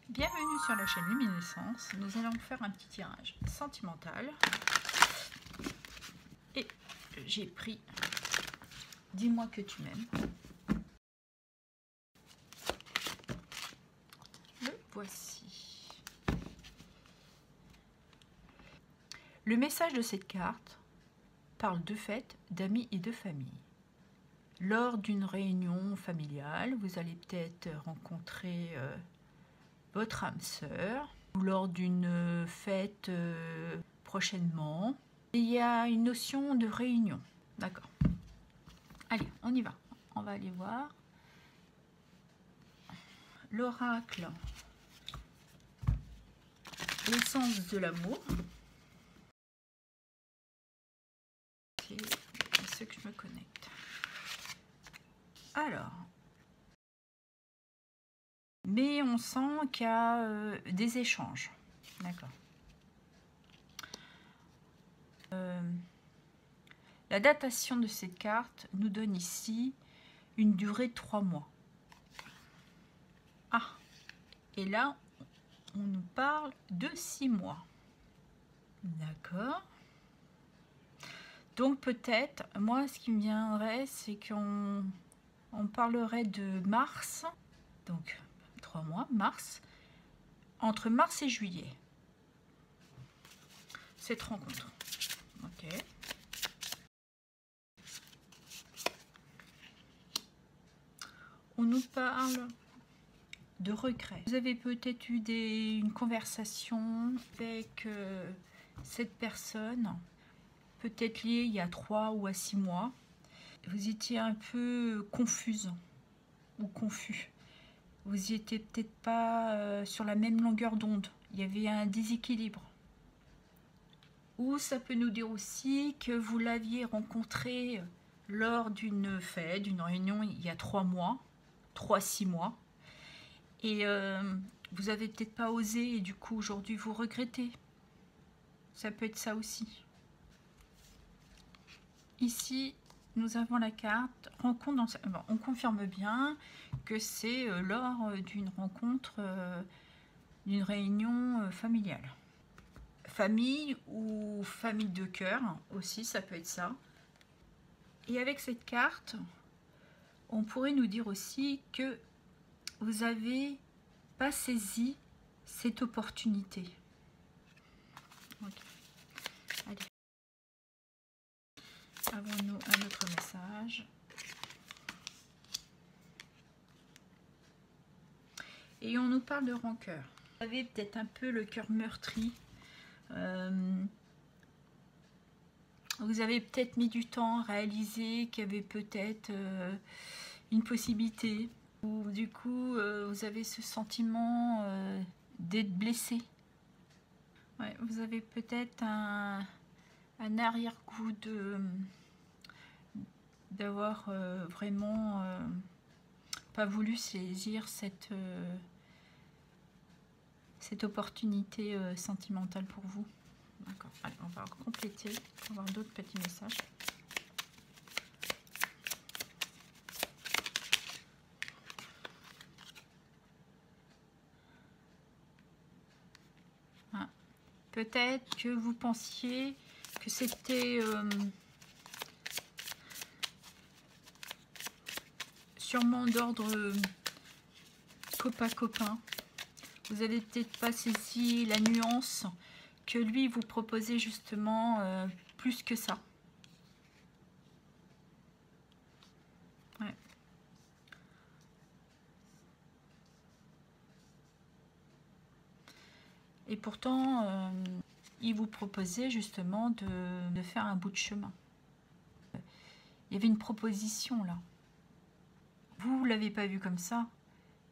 Bienvenue sur la chaîne Luminescence. Nous allons faire un petit tirage sentimental. Et j'ai pris Dis-moi que tu m'aimes. Le voici. Le message de cette carte parle de fêtes, d'amis et de famille. Lors d'une réunion familiale, vous allez peut-être rencontrer votre âme sœur, ou lors d'une fête prochainement. Il y a une notion de réunion, d'accord. Allez, on y va. On va aller voir l'oracle, l'essence de l'amour. C'est à ce que je me connecte. Alors, mais on sent qu'il y a des échanges, d'accord. La datation de cette carte nous donne ici une durée de 3 mois. Ah, et là, on nous parle de 6 mois. D'accord. Donc peut-être, moi, ce qui me viendrait, c'est qu'on parlerait de mars, donc 3 mois, mars, entre mars et juillet. Cette rencontre. Ok. On nous parle de regret. Vous avez peut-être eu une conversation avec cette personne, peut-être liée il y a 3 ou à 6 mois. Vous étiez un peu confuse ou confus. Vous n'étiez peut-être pas sur la même longueur d'onde. Il y avait un déséquilibre. Ou ça peut nous dire aussi que vous l'aviez rencontré lors d'une fête, d'une réunion il y a 3 mois, 3-6 mois. Et vous avez peut-être pas osé et du coup aujourd'hui vous regrettez. Ça peut être ça aussi. Ici, nous avons la carte rencontre. Bon, on confirme bien que c'est lors d'une rencontre, d'une réunion familiale. Famille ou famille de cœur aussi, ça peut être ça. Et avec cette carte, on pourrait nous dire aussi que vous n'avez pas saisi cette opportunité. Okay. Allez. Avons-nous un autre message? Et on nous parle de rancœur. Vous avez peut-être un peu le cœur meurtri. Vous avez peut-être mis du temps à réaliser qu'il y avait peut-être une possibilité. Ou du coup, vous avez ce sentiment d'être blessé. Ouais, vous avez peut-être un arrière-goût d'avoir vraiment pas voulu saisir cette opportunité sentimentale pour vous. D'accord, allez, on va compléter, on va voir d'autres petits messages. Ah. Peut-être que vous pensiez que c'était sûrement d'ordre copain-copain. Vous n'avez peut-être pas saisi la nuance que lui vous proposait justement plus que ça. Ouais. Et pourtant, il vous proposait justement de faire un bout de chemin. Il y avait une proposition là. Vous ne l'avez pas vu comme ça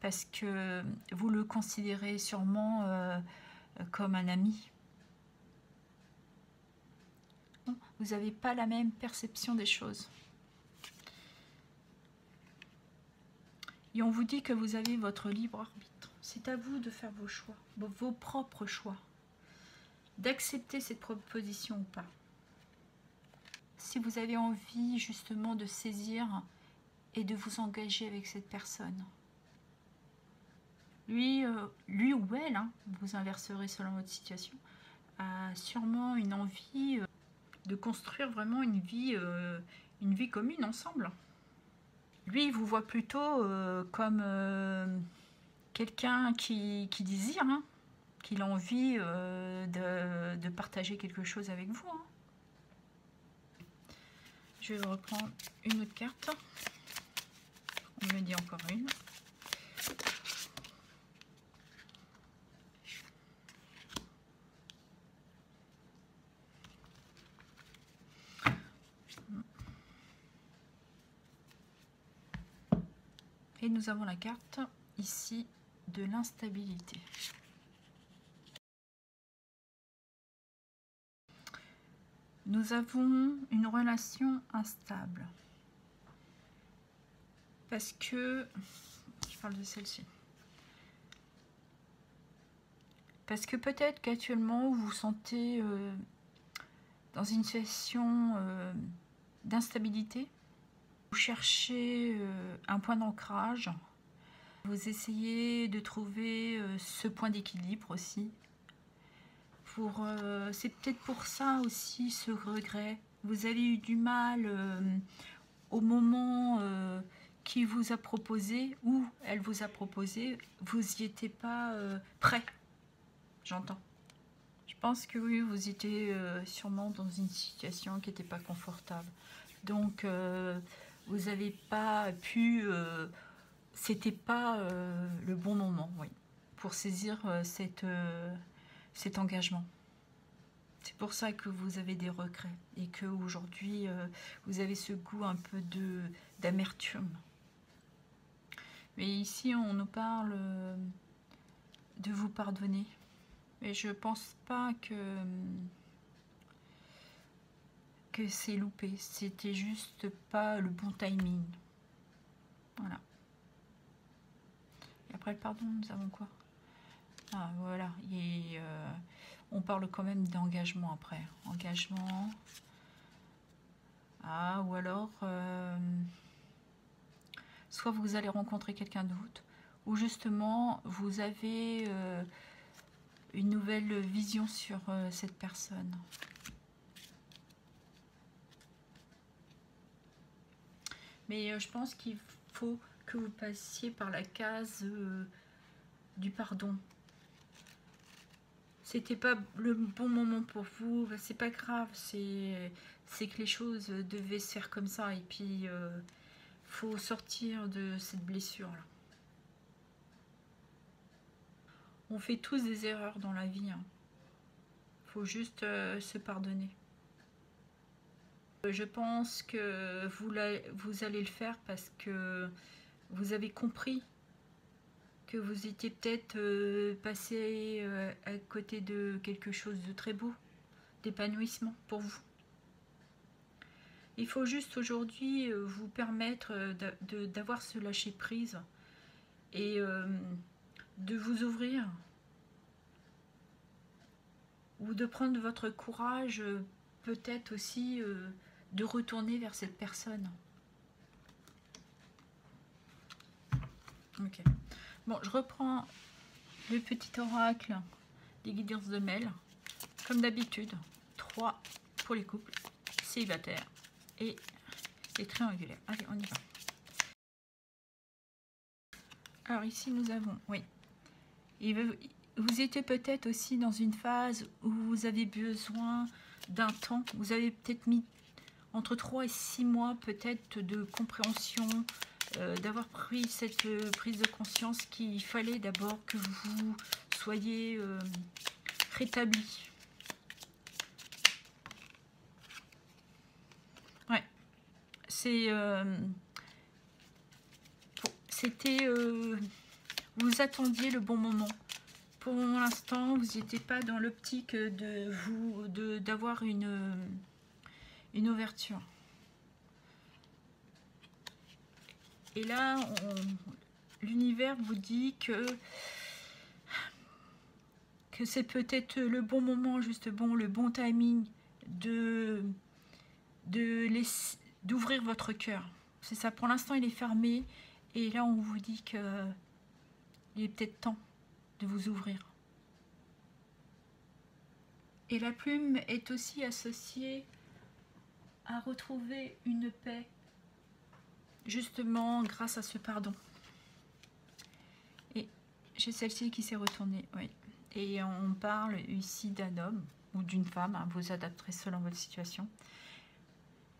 parce que vous le considérez sûrement comme un ami. Vous n'avez pas la même perception des choses. Et on vous dit que vous avez votre libre arbitre. C'est à vous de faire vos choix, vos propres choix. D'accepter cette proposition ou pas. Si vous avez envie justement de saisir et de vous engager avec cette personne. Lui, lui ou elle, hein, vous inverserez selon votre situation, a sûrement une envie de construire vraiment une vie commune ensemble. Lui, il vous voit plutôt comme quelqu'un qui désire, hein, qu'il a envie de partager quelque chose avec vous. Hein. Je vais reprendre une autre carte. On me dit encore une. Et nous avons la carte ici de l'instabilité. Nous avons une relation instable. Parce que, je parle de celle-ci. Parce que peut-être qu'actuellement vous vous sentez dans une situation d'instabilité. Vous cherchez un point d'ancrage. Vous essayez de trouver ce point d'équilibre aussi. C'est peut-être pour ça aussi ce regret. Vous avez eu du mal au moment qui vous a proposé, ou elle vous a proposé, vous n'y étiez pas prêt. J'entends. Je pense que oui, vous étiez sûrement dans une situation qui n'était pas confortable. Donc, vous n'avez pas pu... c'était pas le bon moment, oui, pour saisir cet engagement. C'est pour ça que vous avez des regrets et que aujourd'hui vous avez ce goût un peu d'amertume. Mais ici, on nous parle de vous pardonner. Et je pense pas que c'est loupé. C'était juste pas le bon timing. Voilà. Et après le pardon, nous avons quoi? Ah, voilà. Et on parle quand même d'engagement après. Engagement. Ah, ou alors... soit vous allez rencontrer quelqu'un d'autre, ou justement, vous avez... une nouvelle vision sur cette personne. Mais je pense qu'il faut que vous passiez par la case du pardon. C'était pas le bon moment pour vous, c'est pas grave, c'est que les choses devaient se faire comme ça, et puis faut sortir de cette blessure là. On fait tous des erreurs dans la vie, hein. Faut juste se pardonner. Je pense que vous allez le faire parce que vous avez compris que vous étiez peut-être passé à côté de quelque chose de très beau, d'épanouissement pour vous. Il faut juste aujourd'hui vous permettre d'avoir ce lâcher-prise et de vous ouvrir, ou de prendre votre courage, peut-être aussi de retourner vers cette personne. Ok. Bon, je reprends le petit oracle des guidance de Mel. Comme d'habitude, 3 pour les couples célibataires et les triangulaires. Allez, on y va. Alors ici, nous avons, oui, vous étiez peut-être aussi dans une phase où vous avez besoin d'un temps. Vous avez peut-être mis entre 3 et 6 mois peut-être de compréhension, d'avoir pris cette prise de conscience qu'il fallait d'abord que vous soyez rétabli. Ouais, c'était... vous attendiez le bon moment. Pour l'instant, vous n'étiez pas dans l'optique d'avoir une ouverture. Et là, l'univers vous dit que c'est peut-être le bon moment, le bon timing d'ouvrir votre cœur. C'est ça, pour l'instant il est fermé, et là on vous dit que Il est peut-être temps de vous ouvrir. Et la plume est aussi associée à retrouver une paix, justement grâce à ce pardon. Et j'ai celle-ci qui s'est retournée, oui. Et on parle ici d'un homme ou d'une femme, hein, vous adapterez selon votre situation.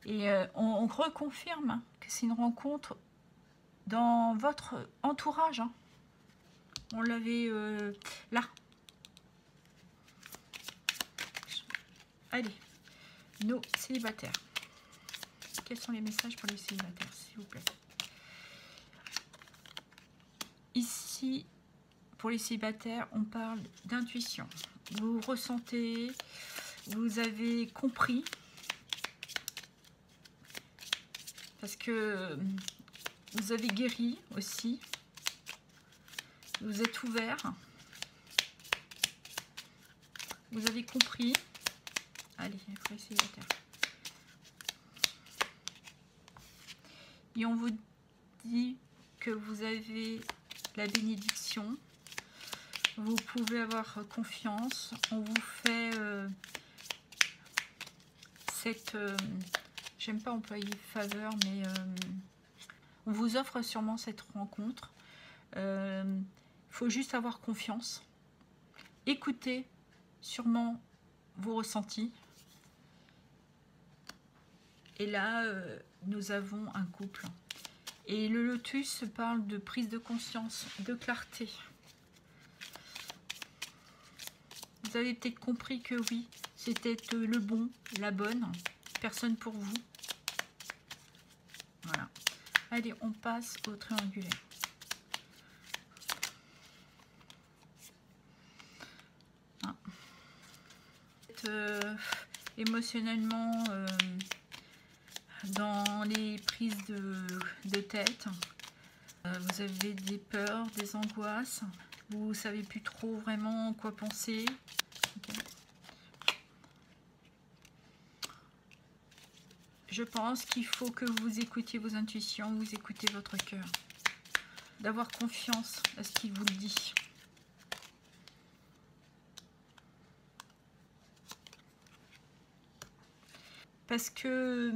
Et on reconfirme que c'est une rencontre dans votre entourage. Hein. On l'avait là. Allez, nos célibataires. Quels sont les messages pour les célibataires, s'il vous plaît? Ici, pour les célibataires, on parle d'intuition. Vous ressentez, vous avez compris. Parce que vous avez guéri aussi. Vous êtes ouvert. Vous avez compris. Allez, pour les célibataires. Et on vous dit que vous avez la bénédiction. Vous pouvez avoir confiance. On vous fait cette... j'aime pas employer faveur, mais on vous offre sûrement cette rencontre. Il faut juste avoir confiance. Écoutez sûrement vos ressentis. Et là, nous avons un couple. Et le lotus parle de prise de conscience, de clarté. Vous avez peut-être compris que oui, c'était le bon, la bonne personne pour vous. Voilà. Allez, on passe au triangulaire. Ah. Émotionnellement, dans les prises de tête, vous avez des peurs, des angoisses. Vous ne savez plus trop vraiment quoi penser. Okay. Je pense qu'il faut que vous écoutiez vos intuitions, vous écoutez votre cœur. D'avoir confiance à ce qu'il vous le dit. Parce que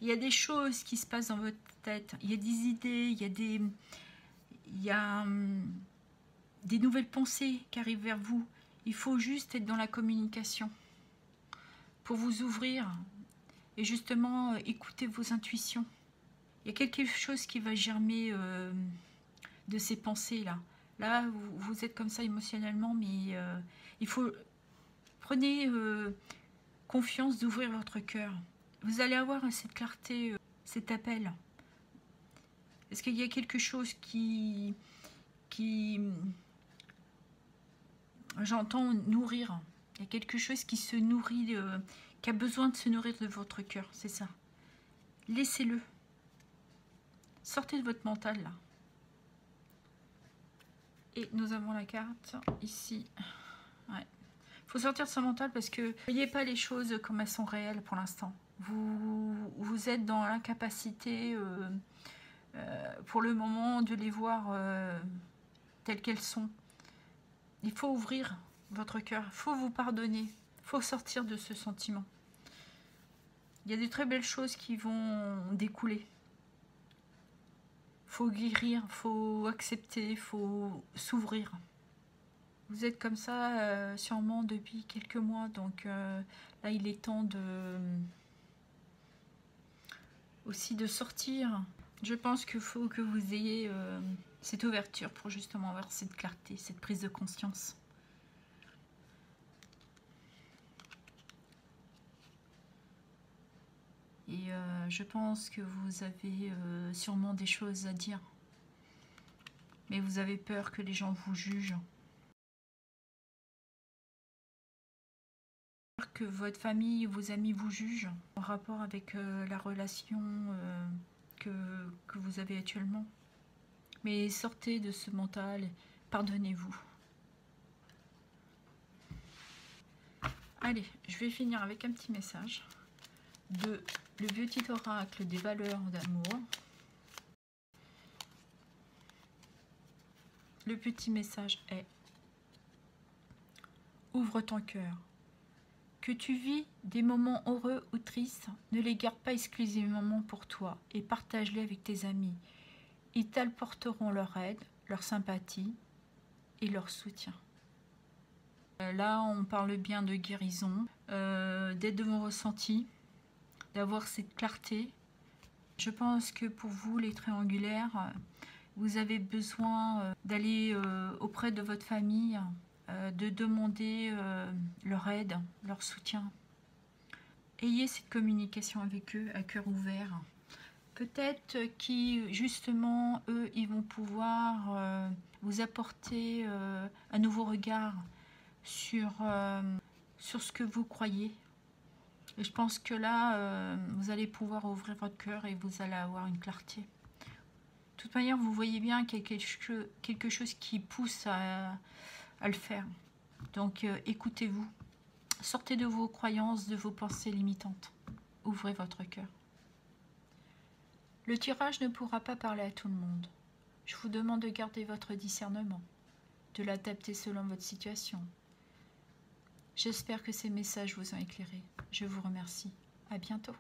il y a des choses qui se passent dans votre tête. Il y a des idées, il y a des nouvelles pensées qui arrivent vers vous. Il faut juste être dans la communication pour vous ouvrir et justement écouter vos intuitions. Il y a quelque chose qui va germer de ces pensées-là. Là, vous êtes comme ça émotionnellement, mais il faut... Prenez confiance d'ouvrir votre cœur. Vous allez avoir cette clarté, cet appel. Est-ce qu'il y a quelque chose qui j'entends nourrir. Il y a quelque chose qui se nourrit, qui a besoin de se nourrir de votre cœur, c'est ça. Laissez-le. Sortez de votre mental, là. Et nous avons la carte, ici. Ouais. Faut sortir de son mental parce que ne voyez pas les choses comme elles sont réelles pour l'instant. Vous êtes dans l'incapacité, pour le moment, de les voir telles qu'elles sont. Il faut ouvrir votre cœur, il faut vous pardonner, il faut sortir de ce sentiment. Il y a de très belles choses qui vont découler. Il faut guérir, il faut accepter, il faut s'ouvrir. Vous êtes comme ça sûrement depuis quelques mois, donc là il est temps aussi de sortir. Je pense qu'il faut que vous ayez cette ouverture pour justement avoir cette clarté, cette prise de conscience. Et je pense que vous avez sûrement des choses à dire. Mais vous avez peur que les gens vous jugent. Que votre famille, vos amis vous jugent en rapport avec la relation que vous avez actuellement. Mais sortez de ce mental, pardonnez-vous. Allez, je vais finir avec un petit message de le petit oracle des valeurs d'amour. Le petit message est: ouvre ton cœur. Que tu vis des moments heureux ou tristes, ne les garde pas exclusivement pour toi et partage-les avec tes amis. Ils t'apporteront leur aide, leur sympathie et leur soutien. Là, on parle bien de guérison, d'être de vos ressentis, d'avoir cette clarté. Je pense que pour vous, les triangulaires, vous avez besoin d'aller auprès de votre famille, de demander leur aide, leur soutien. Ayez cette communication avec eux à cœur ouvert. Peut-être qui justement, eux, ils vont pouvoir vous apporter un nouveau regard sur ce que vous croyez. Et je pense que là, vous allez pouvoir ouvrir votre cœur et vous allez avoir une clarté. De toute manière, vous voyez bien qu'il y a quelque chose qui pousse à le faire. Donc, écoutez-vous. Sortez de vos croyances, de vos pensées limitantes. Ouvrez votre cœur. Le tirage ne pourra pas parler à tout le monde. Je vous demande de garder votre discernement, de l'adapter selon votre situation. J'espère que ces messages vous ont éclairé. Je vous remercie. À bientôt.